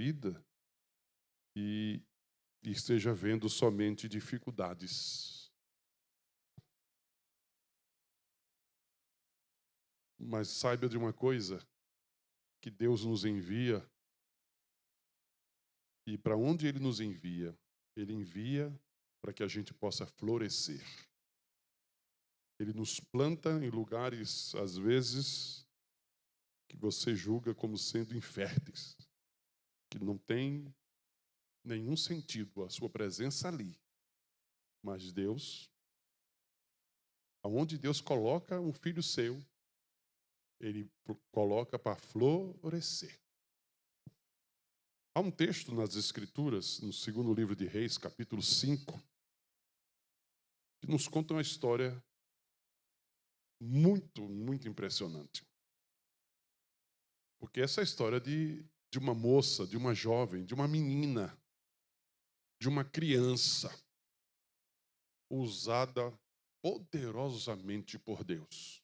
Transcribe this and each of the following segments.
vida e esteja vendo somente dificuldades. Mas saiba de uma coisa, que Deus nos envia, e para onde Ele nos envia? Ele envia para que a gente possa florescer. Ele nos planta em lugares, às vezes, que você julga como sendo inférteis, que não tem nenhum sentido a sua presença ali. Mas Deus, aonde Deus coloca um filho seu, Ele coloca para florescer. Há um texto nas Escrituras, no segundo livro de Reis, capítulo 5, que nos conta uma história muito, muito impressionante. Porque essa é a história de uma moça, de uma jovem, de uma menina, de uma criança, usada poderosamente por Deus.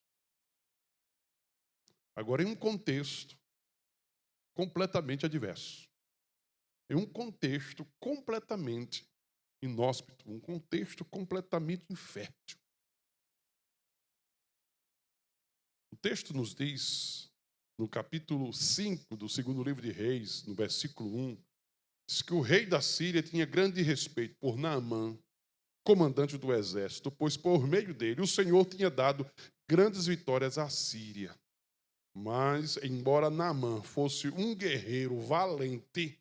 Agora, em um contexto completamente adverso. Em um contexto completamente inóspito, um contexto completamente infértil. O texto nos diz, no capítulo 5 do segundo livro de Reis, no versículo 1, diz que o rei da Síria tinha grande respeito por Naamã, comandante do exército, pois por meio dele o Senhor tinha dado grandes vitórias à Síria. Mas, embora Naamã fosse um guerreiro valente,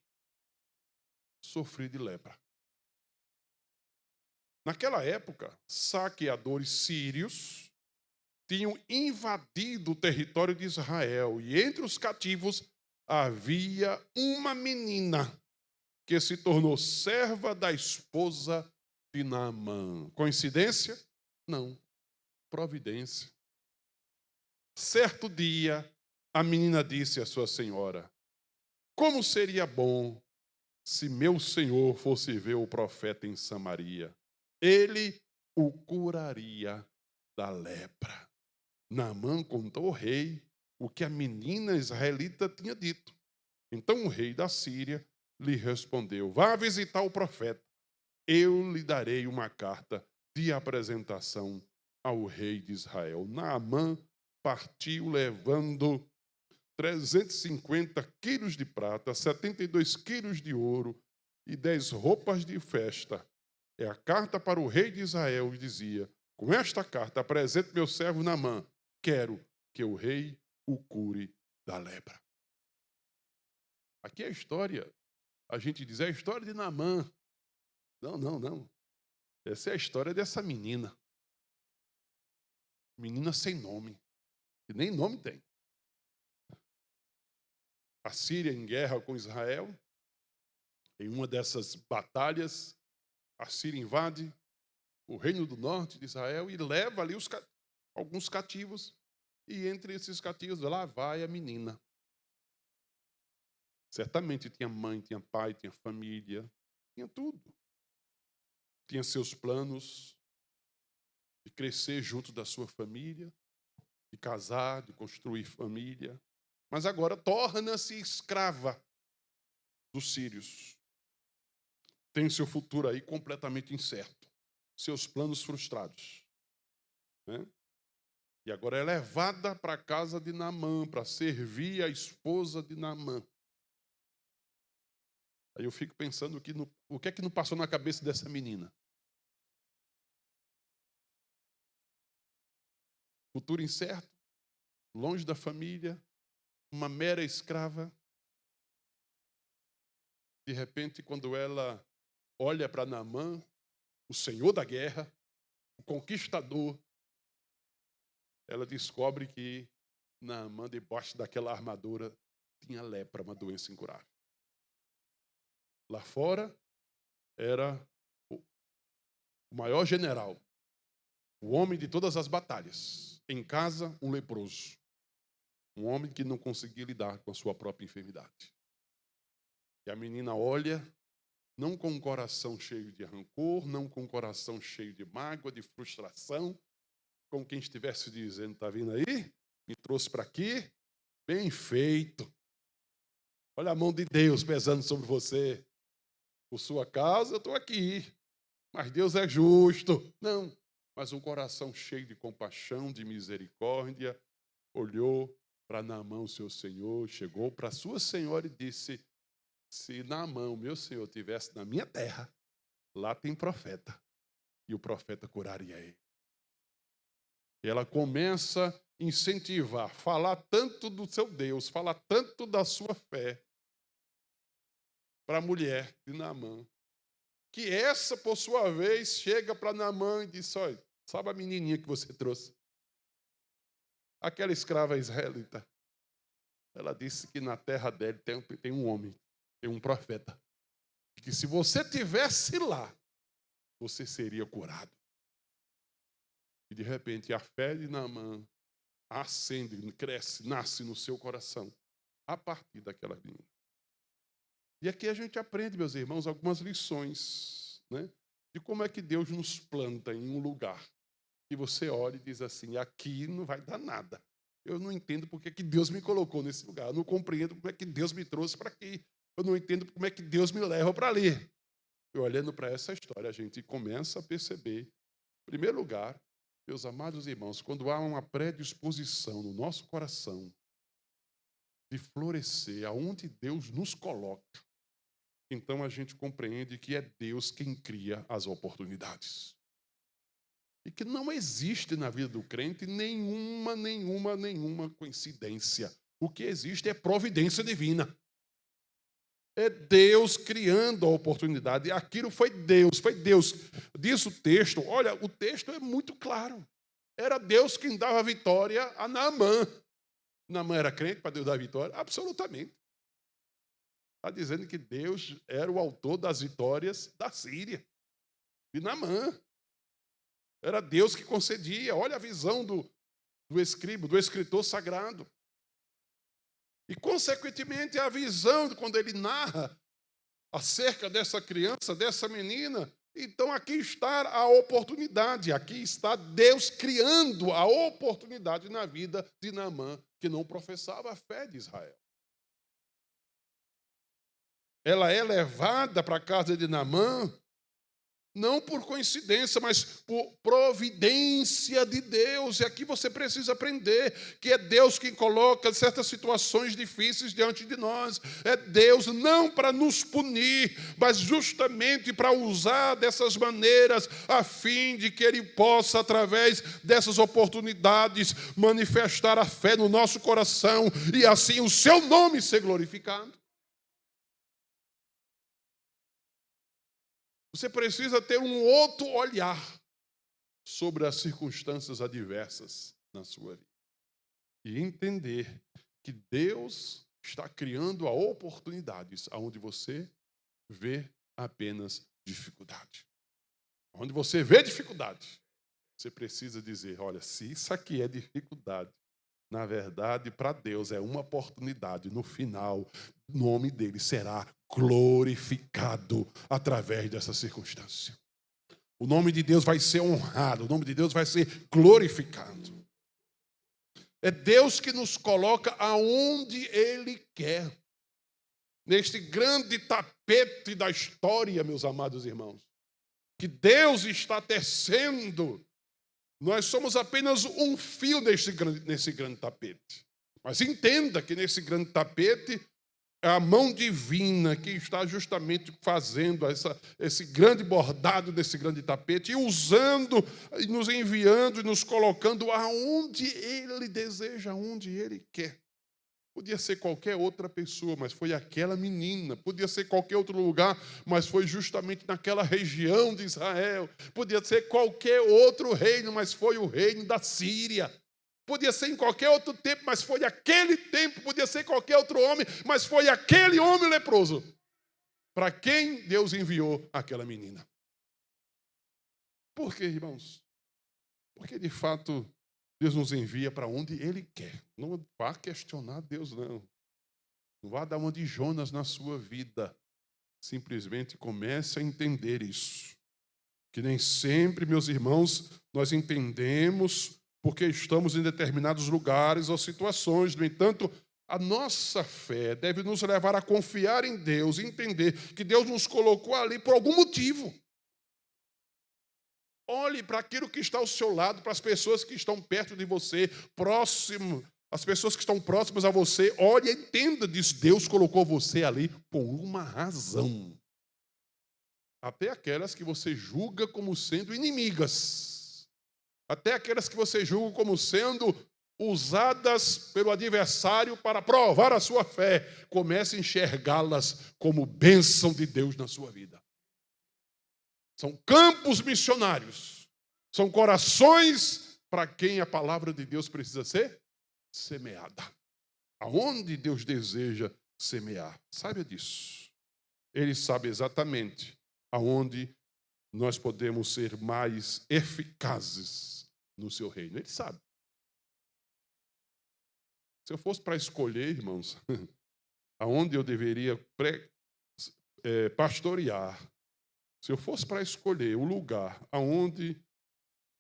sofria de lepra. Naquela época, saqueadores sírios tinham invadido o território de Israel e entre os cativos havia uma menina que se tornou serva da esposa de Naamã. Coincidência? Não. Providência. Certo dia, a menina disse à sua senhora: como seria bom se meu senhor fosse ver o profeta em Samaria. Ele o curaria da lepra. Naamã contou ao rei o que a menina israelita tinha dito. Então o rei da Síria lhe respondeu: vá visitar o profeta. Eu lhe darei uma carta de apresentação ao rei de Israel. Naamã partiu levando 350 quilos de prata, 72 quilos de ouro e 10 roupas de festa. É a carta para o rei de Israel e dizia: com esta carta apresente meu servo Naamã. Quero que o rei o cure da lepra. Aqui é a história, a gente diz, é a história de Naamã. Não, não, não. Essa é a história dessa menina. Menina sem nome, que nem nome tem. A Síria em guerra com Israel. Em uma dessas batalhas, a Síria invade o reino do norte de Israel e leva ali alguns cativos. E entre esses cativos, lá vai a menina. Certamente tinha mãe, tinha pai, tinha família, tinha tudo. Tinha seus planos de crescer junto da sua família, de casar, de construir família. Mas agora torna-se escrava dos sírios. Tem seu futuro aí completamente incerto. Seus planos frustrados. Né? E agora é levada para a casa de Naamã, para servir a esposa de Naamã. Aí eu fico pensando o que é que não passou na cabeça dessa menina? Futuro incerto, longe da família, uma mera escrava. De repente, quando ela olha para Naamã, o senhor da guerra, o conquistador, ela descobre que Naamã, debaixo daquela armadura, tinha lepra, uma doença incurável. Lá fora, era o maior general, o homem de todas as batalhas. Em casa, um leproso. Um homem que não conseguia lidar com a sua própria enfermidade. E a menina olha, não com um coração cheio de rancor, não com um coração cheio de mágoa, de frustração, como quem estivesse dizendo, está vindo aí? Me trouxe para aqui? Bem feito. Olha a mão de Deus pesando sobre você. Por sua causa, eu estou aqui. Mas Deus é justo. Não. Mas um coração cheio de compaixão, de misericórdia, olhou para Naamã, o seu senhor, chegou para sua senhora e disse: se Naamã, o meu senhor, estivesse na minha terra, lá tem profeta. E o profeta curaria ele. E ela começa a incentivar, falar tanto do seu Deus, falar tanto da sua fé para a mulher de Naamã, que essa, por sua vez, chega para Naamã e diz: olha, sabe a menininha que você trouxe? Aquela escrava israelita. Ela disse que na terra dele tem um homem, tem um profeta, que se você tivesse lá, você seria curado. E de repente a fé de Naamã acende, cresce, nasce no seu coração, a partir daquela menina. E aqui a gente aprende, meus irmãos, algumas lições, né, de como é que Deus nos planta em um lugar que você olha e diz assim: aqui não vai dar nada. Eu não entendo porque que Deus me colocou nesse lugar. Eu não compreendo como é que Deus me trouxe para aqui. Eu não entendo como é que Deus me leva para ali. E olhando para essa história, a gente começa a perceber, em primeiro lugar, meus amados irmãos, quando há uma predisposição no nosso coração de florescer aonde Deus nos coloca, então a gente compreende que é Deus quem cria as oportunidades. E que não existe na vida do crente nenhuma coincidência. O que existe é providência divina. É Deus criando a oportunidade. E aquilo foi Deus, foi Deus. Diz o texto, olha, o texto é muito claro. Era Deus quem dava a vitória a Naamã. Naamã era crente para Deus dar a vitória? Absolutamente. Está dizendo que Deus era o autor das vitórias da Síria, de Naamã. Era Deus que concedia. Olha a visão do escriba, do escritor sagrado. E, consequentemente, a visão de quando ele narra acerca dessa criança, dessa menina. Então, aqui está a oportunidade. Aqui está Deus criando a oportunidade na vida de Naamã, que não professava a fé de Israel. Ela é levada para a casa de Naamã, não por coincidência, mas por providência de Deus. E aqui você precisa aprender que é Deus quem coloca certas situações difíceis diante de nós. É Deus não para nos punir, mas justamente para usar dessas maneiras, a fim de que Ele possa, através dessas oportunidades, manifestar a fé no nosso coração e assim o seu nome ser glorificado. Você precisa ter um outro olhar sobre as circunstâncias adversas na sua vida. E entender que Deus está criando oportunidades onde você vê apenas dificuldade. Onde você vê dificuldade, você precisa dizer: olha, se isso aqui é dificuldade, na verdade, para Deus é uma oportunidade. No final, o nome dele será glorificado através dessa circunstância. O nome de Deus vai ser honrado, o nome de Deus vai ser glorificado. É Deus que nos coloca aonde Ele quer. Neste grande tapete da história, meus amados irmãos, que Deus está tecendo. Nós somos apenas um fio nesse grande tapete. Mas entenda que nesse grande tapete é a mão divina que está justamente fazendo esse grande bordado desse grande tapete e usando, e nos enviando e nos colocando aonde Ele deseja, aonde Ele quer. Podia ser qualquer outra pessoa, mas foi aquela menina. Podia ser qualquer outro lugar, mas foi justamente naquela região de Israel. Podia ser qualquer outro reino, mas foi o reino da Síria. Podia ser em qualquer outro tempo, mas foi aquele tempo. Podia ser qualquer outro homem, mas foi aquele homem leproso para quem Deus enviou aquela menina. Por quê, irmãos? Porque, de fato, Deus nos envia para onde Ele quer. Não vá questionar Deus, não. Não vá dar uma de Jonas na sua vida. Simplesmente comece a entender isso. Que nem sempre, meus irmãos, nós entendemos porque estamos em determinados lugares ou situações. No entanto, A nossa fé deve nos levar a confiar em Deus e entender que Deus nos colocou ali por algum motivo. Olhe para aquilo que está ao seu lado, para as pessoas que estão perto de você, próximo, as pessoas que estão próximas a você. Olhe e entenda disso. Deus colocou você ali por uma razão. Até aquelas que você julga como sendo inimigas. Até aquelas que você julga como sendo usadas pelo adversário para provar a sua fé. Comece a enxergá-las como bênção de Deus na sua vida. São campos missionários. São corações para quem a palavra de Deus precisa ser semeada. Aonde Deus deseja semear. Saiba disso. Ele sabe exatamente aonde nós podemos ser mais eficazes no seu reino. Ele sabe. Se eu fosse para escolher, irmãos, aonde eu deveria pastorear, se eu fosse para escolher o lugar aonde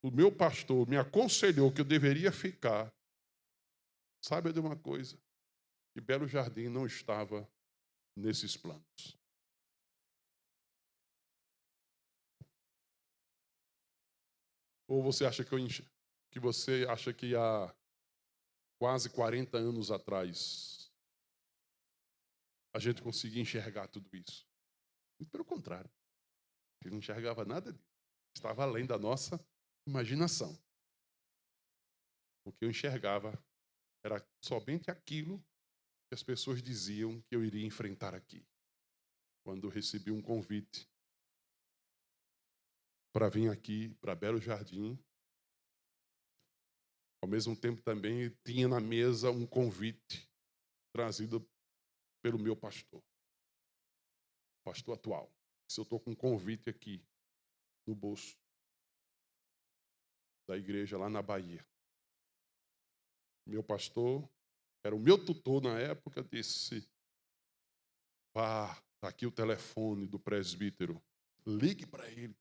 o meu pastor me aconselhou que eu deveria ficar, saiba de uma coisa, que Belo Jardim não estava nesses planos. Ou você acha que você acha que há quase 40 anos atrás a gente conseguia enxergar tudo isso? Muito pelo contrário. Ele não enxergava nada disso. Estava além da nossa imaginação. O que eu enxergava era somente aquilo que as pessoas diziam que eu iria enfrentar aqui. Quando eu recebi um convite para vir aqui para Belo Jardim, ao mesmo tempo também tinha na mesa um convite trazido pelo meu pastor atual. Se eu estou com um convite aqui no bolso da igreja lá na Bahia. Meu pastor, era o meu tutor na época, disse: está aqui o telefone do presbítero, ligue para ele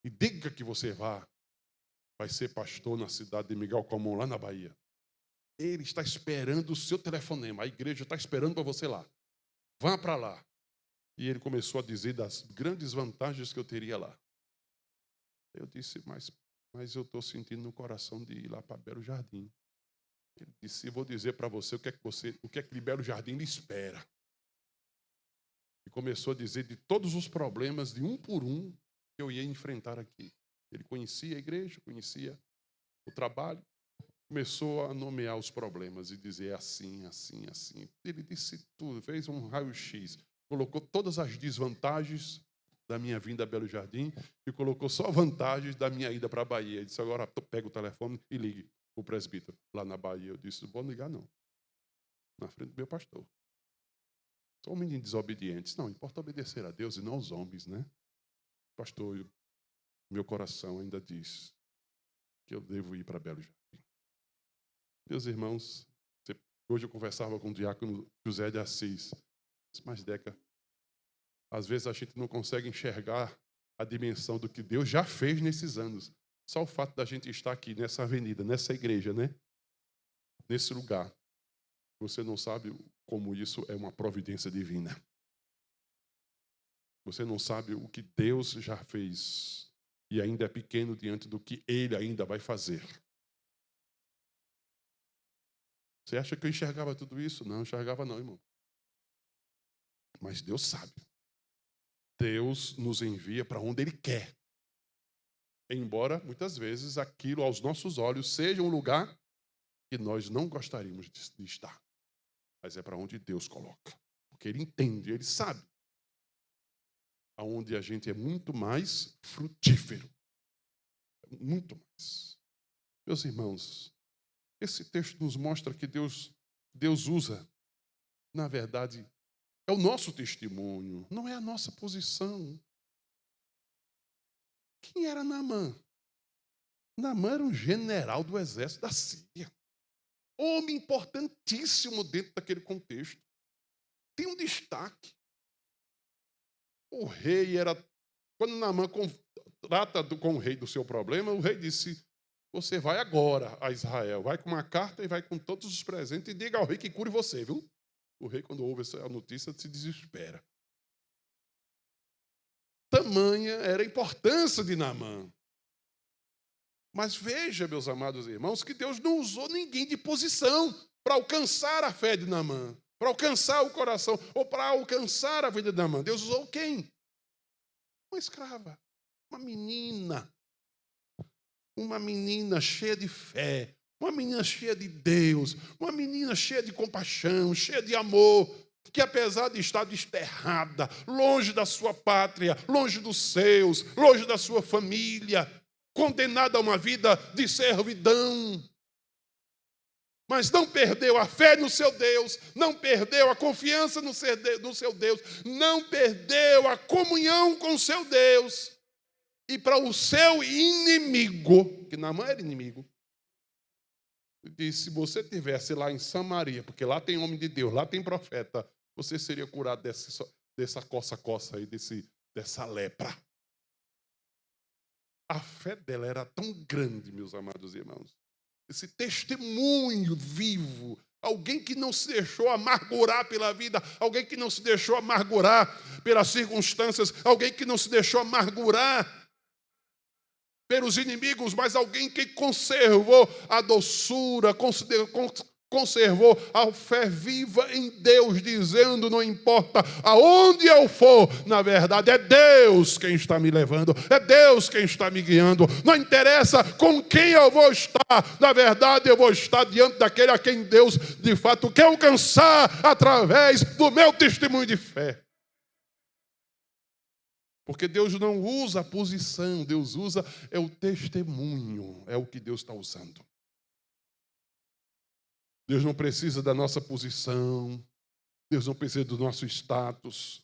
e diga que você vai ser pastor na cidade de Miguel Comum, lá na Bahia. Ele está esperando o seu telefonema, a igreja está esperando para você lá. Vá para lá. E ele começou a dizer das grandes vantagens que eu teria lá. Eu disse, mas eu estou sentindo no coração de ir lá para Belo Jardim. Ele disse, vou dizer para você o que é que Belo Jardim lhe espera. E começou a dizer de todos os problemas, de um por um, que eu ia enfrentar aqui. Ele conhecia a igreja, conhecia o trabalho, começou a nomear os problemas e dizer assim, assim, assim. Ele disse tudo, fez um raio-x, colocou todas as desvantagens da minha vinda a Belo Jardim e colocou só vantagens da minha ida para a Bahia. Ele disse, agora pega o telefone e ligue o presbítero lá na Bahia. Eu disse, não vou ligar não, na frente do meu pastor. Sou um menino desobediente. Não, importa obedecer a Deus e não aos homens, né? Pastor, meu coração ainda diz que eu devo ir para Belo Jardim. Meus irmãos, hoje eu conversava com o diácono José de Assis. Mas, Deca, às vezes a gente não consegue enxergar a dimensão do que Deus já fez nesses anos. Só o fato da gente estar aqui nessa avenida, nessa igreja, né? Nesse lugar. Você não sabe como isso é uma providência divina. Você não sabe o que Deus já fez e ainda é pequeno diante do que Ele ainda vai fazer. Você acha que eu enxergava tudo isso? Não, enxergava não, irmão. Mas Deus sabe. Deus nos envia para onde Ele quer. Embora, muitas vezes, aquilo aos nossos olhos seja um lugar que nós não gostaríamos de estar. Mas é para onde Deus coloca. Porque Ele entende, Ele sabe. Aonde a gente é muito mais frutífero. Muito mais. Meus irmãos, esse texto nos mostra que Deus usa, na verdade, é o nosso testemunho, não é a nossa posição. Quem era Naamã? Naamã era um general do exército da Síria. Homem importantíssimo dentro daquele contexto. Tem um destaque. O rei era... Quando Naamã trata com o rei do seu problema, o rei disse, você vai agora a Israel, vai com uma carta e vai com todos os presentes e diga ao rei que cure você, viu? O rei, quando ouve essa notícia, se desespera. Tamanha era a importância de Naamã. Mas veja, meus amados irmãos, que Deus não usou ninguém de posição para alcançar a fé de Naamã, para alcançar o coração, ou para alcançar a vida de Naamã. Deus usou quem? Uma escrava, uma menina cheia de fé, uma menina cheia de Deus, uma menina cheia de compaixão, cheia de amor, que apesar de estar desterrada, longe da sua pátria, longe dos seus, longe da sua família, condenada a uma vida de servidão, mas não perdeu a fé no seu Deus, não perdeu a confiança no seu Deus, não perdeu a comunhão com o seu Deus. E para o seu inimigo, que Naamã era inimigo, disse: se você estivesse lá em Samaria, porque lá tem homem de Deus, lá tem profeta, você seria curado dessa coça-coça aí, dessa lepra. A fé dela era tão grande, meus amados irmãos. Esse testemunho vivo, alguém que não se deixou amargurar pela vida, alguém que não se deixou amargurar pelas circunstâncias, alguém que não se deixou amargurar pelos inimigos, mas alguém que conservou a doçura, conservou a fé viva em Deus, dizendo: não importa aonde eu for, na verdade é Deus quem está me levando, é Deus quem está me guiando, não interessa com quem eu vou estar, na verdade eu vou estar diante daquele a quem Deus de fato quer alcançar através do meu testemunho de fé. Porque Deus não usa a posição, Deus usa o testemunho, é o que Deus está usando. Deus não precisa da nossa posição, Deus não precisa do nosso status,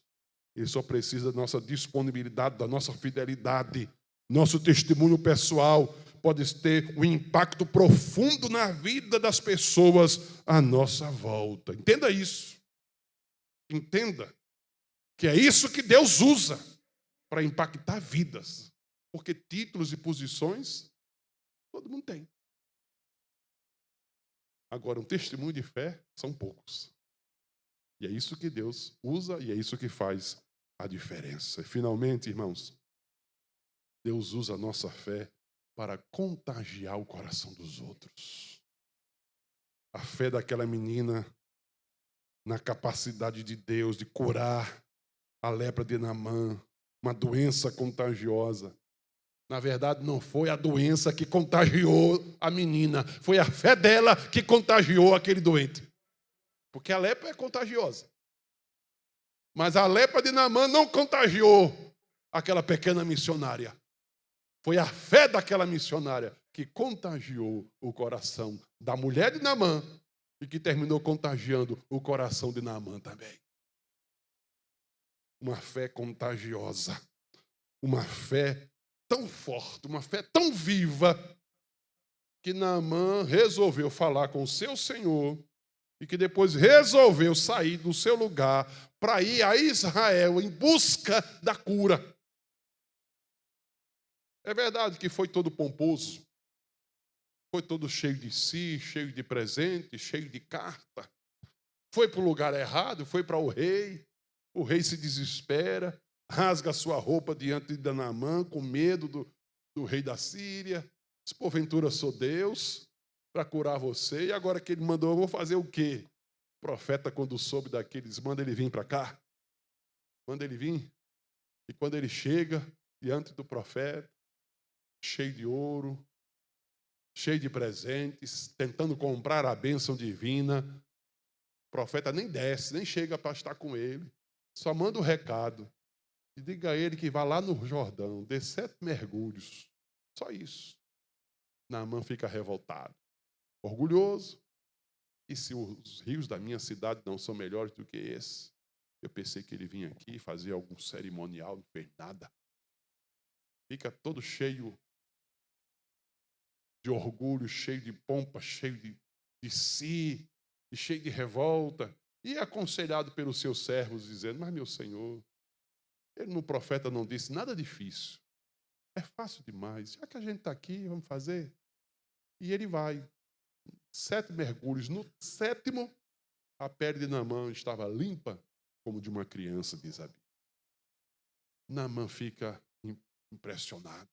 Ele só precisa da nossa disponibilidade, da nossa fidelidade. Nosso testemunho pessoal pode ter um impacto profundo na vida das pessoas à nossa volta. Entenda isso. Entenda que é isso que Deus usa para impactar vidas. Porque títulos e posições, todo mundo tem. Agora, um testemunho de fé são poucos. E é isso que Deus usa e é isso que faz a diferença. E, finalmente, irmãos, Deus usa a nossa fé para contagiar o coração dos outros. A fé daquela menina na capacidade de Deus de curar a lepra de Naamã, uma doença contagiosa. Na verdade, não foi a doença que contagiou a menina, foi a fé dela que contagiou aquele doente. Porque a lepra é contagiosa. Mas a lepra de Naamã não contagiou aquela pequena missionária. Foi a fé daquela missionária que contagiou o coração da mulher de Naamã e que terminou contagiando o coração de Naamã também. Uma fé contagiosa, uma fé tão forte, uma fé tão viva, que Naamã resolveu falar com o seu Senhor e que depois resolveu sair do seu lugar para ir a Israel em busca da cura. É verdade que foi todo pomposo, foi todo cheio de si, cheio de presente, cheio de carta. Foi para o lugar errado, foi para o rei se desespera, rasga a sua roupa diante de Naamã, com medo do rei da Síria. Diz: porventura sou Deus para curar você, e agora que ele mandou, eu vou fazer o quê? O profeta, quando soube daqueles, manda ele vir para cá, manda ele vir, e quando ele chega diante do profeta, cheio de ouro, cheio de presentes, tentando comprar a bênção divina, o profeta nem desce, nem chega para estar com ele, só manda um recado, e diga a ele que vá lá no Jordão, dê 7 mergulhos, só isso. Naamã fica revoltado, orgulhoso. E se os rios da minha cidade não são melhores do que esse? Eu pensei que ele vinha aqui fazer algum cerimonial, não fez nada. Fica todo cheio de orgulho, cheio de pompa, cheio de si, e cheio de revolta. E é aconselhado pelos seus servos, dizendo: mas meu senhor, ele no profeta não disse nada difícil. É fácil demais. Já que a gente está aqui, vamos fazer. E ele vai. 7 mergulhos. No 7º, a pele de Naamã estava limpa como de uma criança, diz a Bíblia. Naamã fica impressionado.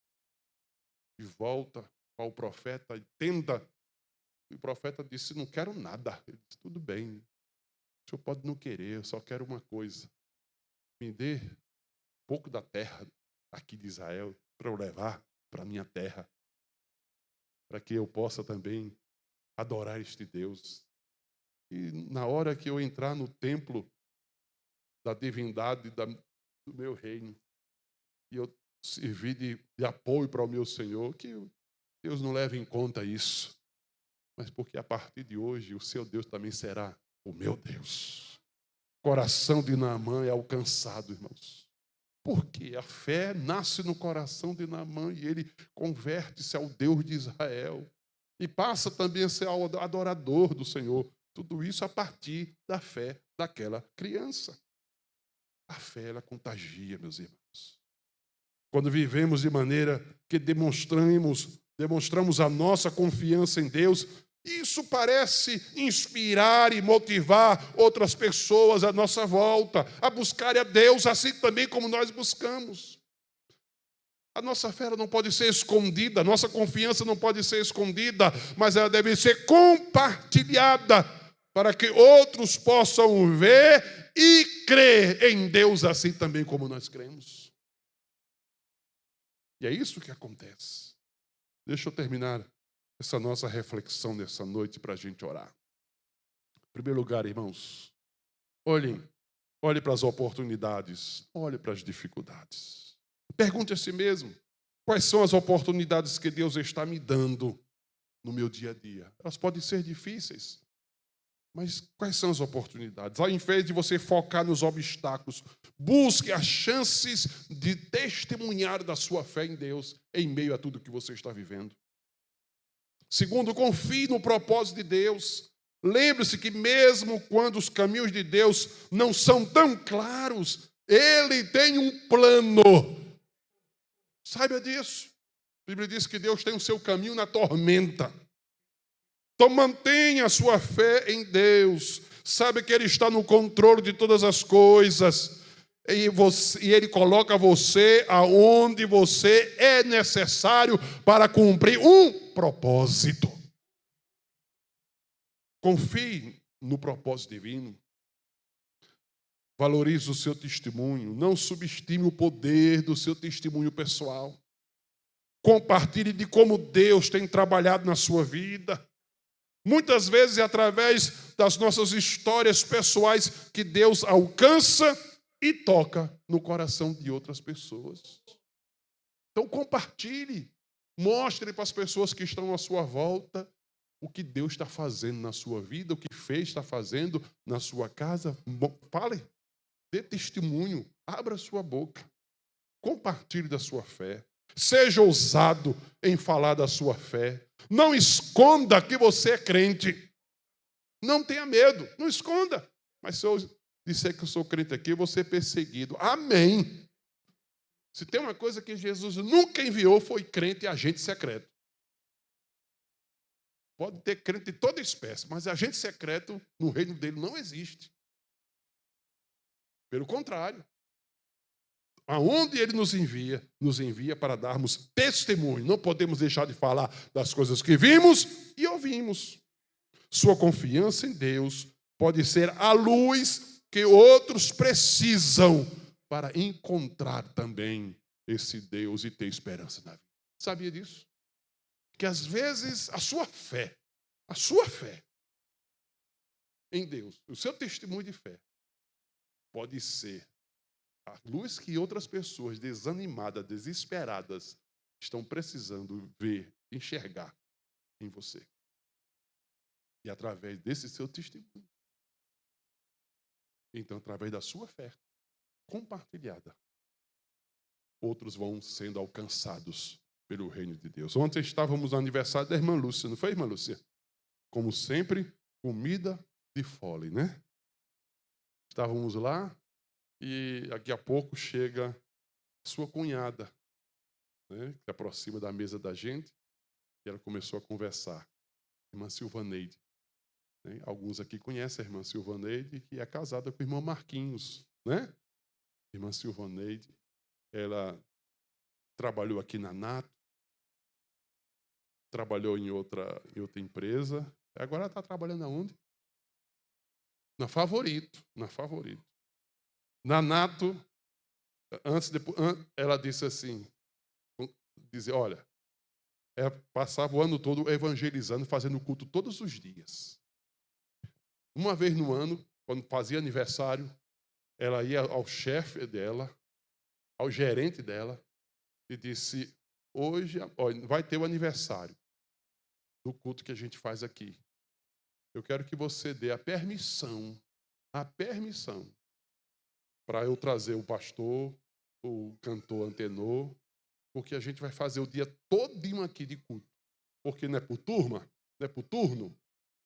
E volta ao profeta e tenta. E o profeta disse, não quero nada. Ele disse, tudo bem, o senhor pode não querer, eu só quero uma coisa. Me dê um pouco da terra aqui de Israel para eu levar para a minha terra, para que eu possa também adorar este Deus. E na hora que eu entrar no templo da divindade do meu reino, e eu servir de apoio para o meu Senhor, que Deus não leve em conta isso, mas porque a partir de hoje o seu Deus também será o meu Deus. O coração de Naamã é alcançado, irmãos. Porque a fé nasce no coração de Naamã e ele converte-se ao Deus de Israel. E passa também a ser adorador do Senhor. Tudo isso a partir da fé daquela criança. A fé, ela contagia, meus irmãos. Quando vivemos de maneira que demonstramos a nossa confiança em Deus, isso parece inspirar e motivar outras pessoas à nossa volta a buscarem a Deus, assim também como nós buscamos. A nossa fé não pode ser escondida, a nossa confiança não pode ser escondida, mas ela deve ser compartilhada para que outros possam ver e crer em Deus, assim também como nós cremos. E é isso que acontece. Deixa eu terminar essa nossa reflexão nessa noite para a gente orar. Em primeiro lugar, irmãos, olhe para as oportunidades, olhe para as dificuldades. Pergunte a si mesmo, quais são as oportunidades que Deus está me dando no meu dia a dia? Elas podem ser difíceis, mas quais são as oportunidades? Ao invés de você focar nos obstáculos, busque as chances de testemunhar da sua fé em Deus em meio a tudo que você está vivendo. Segundo, confie no propósito de Deus. Lembre-se que mesmo quando os caminhos de Deus não são tão claros, Ele tem um plano. Saiba disso. A Bíblia diz que Deus tem o seu caminho na tormenta. Então mantenha a sua fé em Deus. Sabe que Ele está no controle de todas as coisas. E Ele coloca você aonde você é necessário para cumprir um propósito. Confie no propósito divino. Valorize o seu testemunho. Não subestime o poder do seu testemunho pessoal. Compartilhe de como Deus tem trabalhado na sua vida. Muitas vezes é através das nossas histórias pessoais que Deus alcança e toca no coração de outras pessoas. Então compartilhe, mostre para as pessoas que estão à sua volta o que Deus está fazendo na sua vida, o que fez, está fazendo na sua casa. Fale, dê testemunho, abra sua boca, compartilhe da sua fé. Seja ousado em falar da sua fé. Não esconda que você é crente. Não tenha medo, não esconda. Mas se eu disser que eu sou crente aqui, eu vou ser perseguido. Amém. Se tem uma coisa que Jesus nunca enviou, foi crente e agente secreto. Pode ter crente de toda espécie, mas agente secreto no reino dele não existe. Pelo contrário. Aonde Ele nos envia para darmos testemunho. Não podemos deixar de falar das coisas que vimos e ouvimos. Sua confiança em Deus pode ser a luz que outros precisam para encontrar também esse Deus e ter esperança na vida. Sabia disso? Que às vezes a sua fé em Deus, o seu testemunho de fé, pode ser a luz que outras pessoas desanimadas, desesperadas, estão precisando ver, enxergar em você. E através desse seu testemunho. Então, através da sua fé compartilhada, outros vão sendo alcançados pelo reino de Deus. Ontem estávamos no aniversário da irmã Lúcia, não foi, irmã Lúcia? Como sempre, comida de fole, né? Estávamos lá e daqui a pouco chega sua cunhada, né, que aproxima da mesa da gente. E ela começou a conversar. Irmã Silvaneide. Né? Alguns aqui conhecem a irmã Silvaneide, que é casada com o irmão Marquinhos. Né? Irmã Silvaneide, ela trabalhou aqui na NATO, trabalhou em outra empresa. Agora ela está trabalhando aonde? Na Favorito. Na NATO, ela disse assim, dizia, olha, passava o ano todo evangelizando, fazendo culto todos os dias. Uma vez no ano, quando fazia aniversário, ela ia ao chefe dela, ao gerente dela, e disse, hoje vai ter o aniversário do culto que a gente faz aqui. Eu quero que você dê a permissão para eu trazer o pastor, o cantor antenor, porque a gente vai fazer o dia todinho aqui de culto. Porque não é por turma, não é por turno,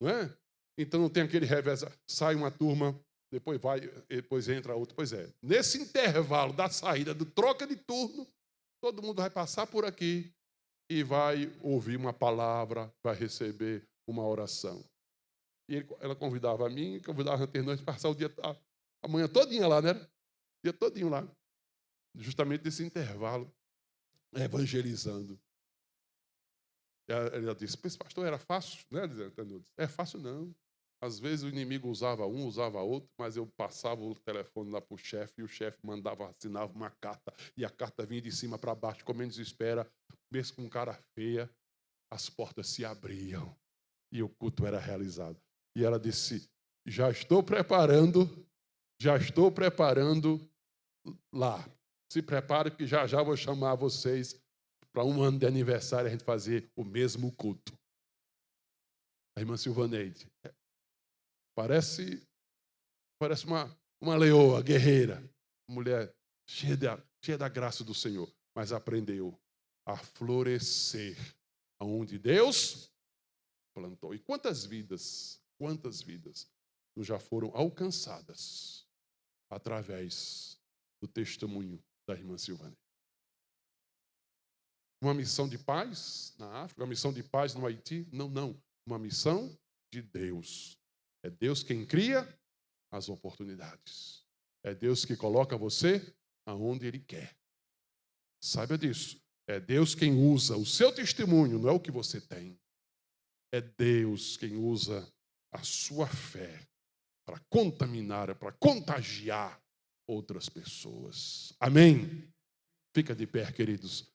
não é? Então não tem aquele revés, sai uma turma, depois entra outra. Pois é, nesse intervalo da saída, do troca de turno, todo mundo vai passar por aqui e vai ouvir uma palavra, vai receber uma oração. E ela convidava a mim, convidava a Antenor, a gente passar a manhã todinha lá, né? O dia todinho lá. Justamente nesse intervalo, evangelizando. Ela disse, pastor, era fácil, né? É fácil não. Às vezes o inimigo usava um, usava outro, mas eu passava o telefone lá para o chefe, e o chefe assinava uma carta, e a carta vinha de cima para baixo, como menos espera, mesmo com cara feia, as portas se abriam, e o culto era realizado. E ela disse, já estou preparando lá. Se prepare que já vou chamar vocês para um ano de aniversário a gente fazer o mesmo culto. A irmã Silvaneide. Parece uma leoa, guerreira, mulher cheia da graça do Senhor, mas aprendeu a florescer aonde Deus plantou. E quantas vidas já foram alcançadas através do testemunho da irmã Silvaneide. Uma missão de paz na África, uma missão de paz no Haiti? Não. Uma missão de Deus. É Deus quem cria as oportunidades. É Deus que coloca você aonde Ele quer. Saiba disso. É Deus quem usa o seu testemunho, não é o que você tem. É Deus quem usa a sua fé para contaminar, para contagiar outras pessoas. Amém? Fica de pé, queridos.